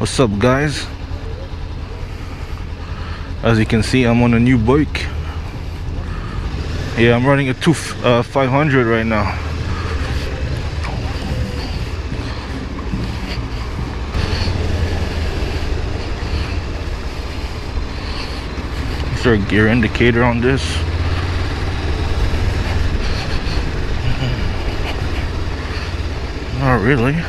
What's up, guys? As you can see, I'm on a new bike. Yeah, I'm running a 500 right now. Is there a gear indicator on this? Not really.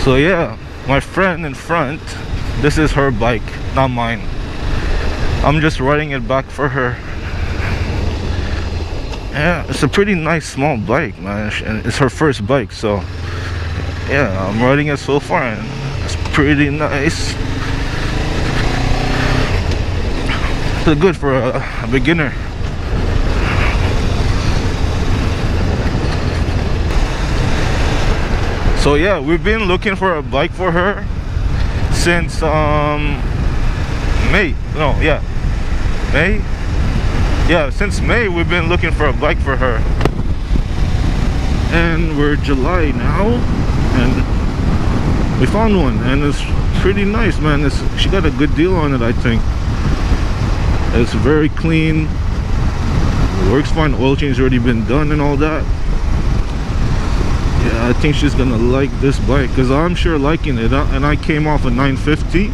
So yeah, my friend in front, this is her bike, not mine. I'm just riding it back for her. Yeah, it's a pretty nice small bike, man, and it's her first bike, so yeah, I'm riding it so far and it's pretty nice. It's good for a beginner. So yeah, we've been looking for a bike for her since May. No, yeah, May. Yeah, since May we've been looking for a bike for her, and we're July now, and we found one, and it's pretty nice, man. She got a good deal on it, I think. It's very clean. It works fine. Oil change already been done and all that. Yeah, I think she's gonna like this bike because I'm sure liking it. And I came off a 950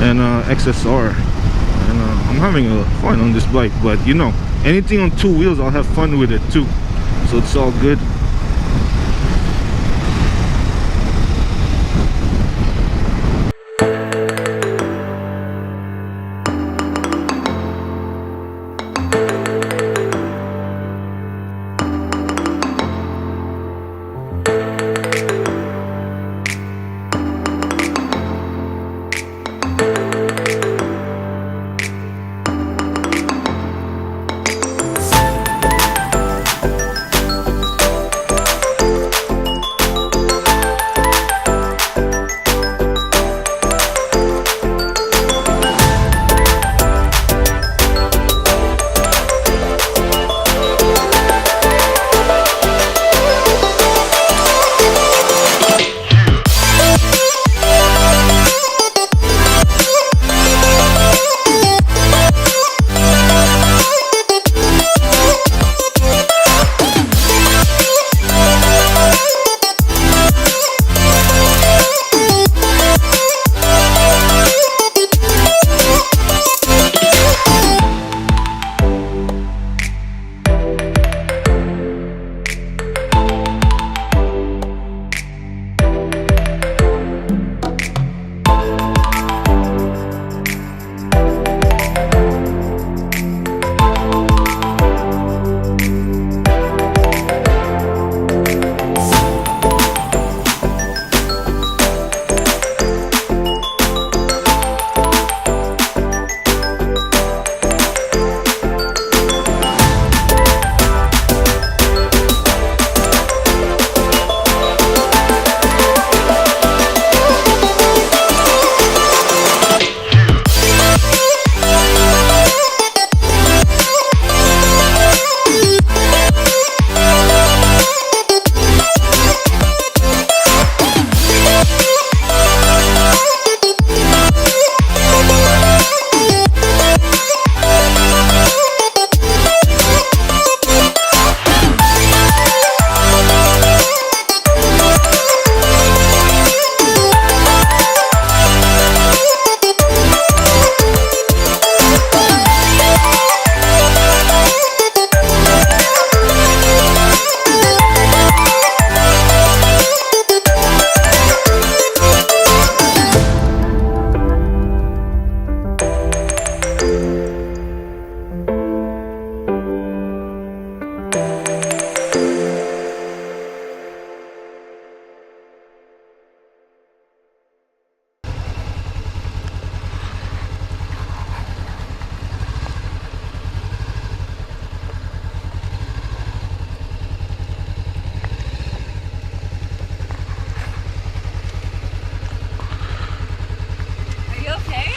and XSR, and I'm having a fun on this bike. But you know, anything on two wheels, I'll have fun with it too. So it's all good.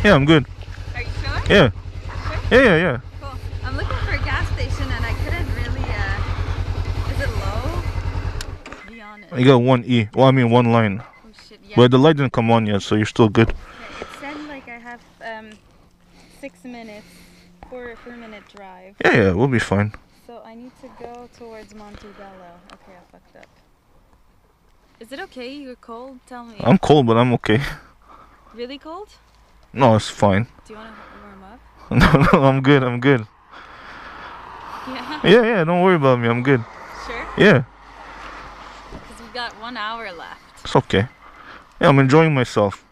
Yeah, I'm good. Are you sure? Yeah. Sure? Yeah. Cool. I'm looking for a gas station and I couldn't really, is it low? Be honest. You got one E. Well, I mean one line. Oh shit, yeah. But the light didn't come on yet, so you're still good. Okay, it said like I have 6 minutes, 4-minute drive. Yeah, we'll be fine. So I need to go towards Montebello. Okay, I fucked up. Is it okay? You're cold? Tell me. I'm cold, but I'm okay. Really cold? No, it's fine. Do you want to warm up? No, I'm good. Yeah? Yeah, don't worry about me. I'm good. Sure? Yeah, Because we got 1 hour left. it's okay. Yeah, I'm enjoying myself.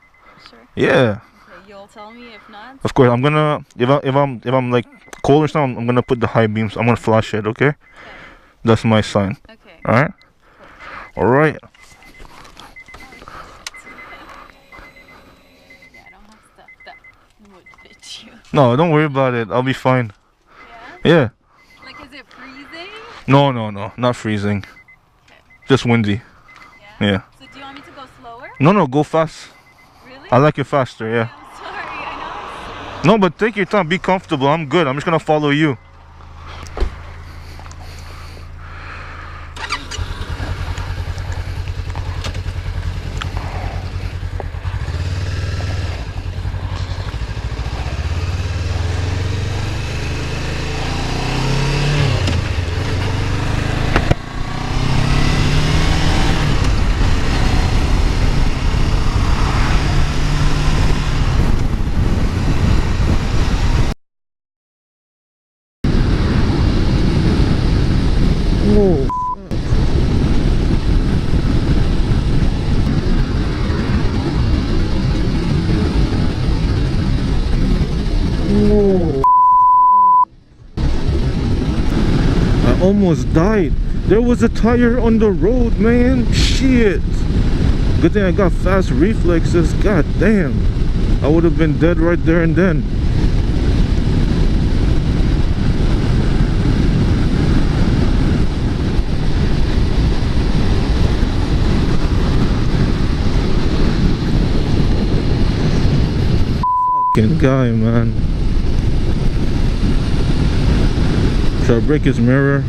Sure? Yeah. Okay, you'll tell me if not? Of course, I'm gonna if I'm like cold or something, I'm gonna put the high beams. I'm gonna flash it. Okay? Okay. That's my sign. Okay. All right. All right. Yeah, I don't have stuff that would fit you. No, don't worry about it. I'll be fine. Yeah? Yeah. Like, is it freezing? No, not freezing. Okay. Just windy. Yeah? Yeah. So do you want me to go slower? No, go fast. Really? I like it faster. Yeah. I'm sorry, I know. No, but take your time. Be comfortable. I'm good. I'm just gonna follow you. Whoa. Whoa. I almost died. There was a tire on the road, man. Shit. Good thing I got fast reflexes. God damn. I would have been dead right there and then. Fucking guy, man. Should I break his mirror?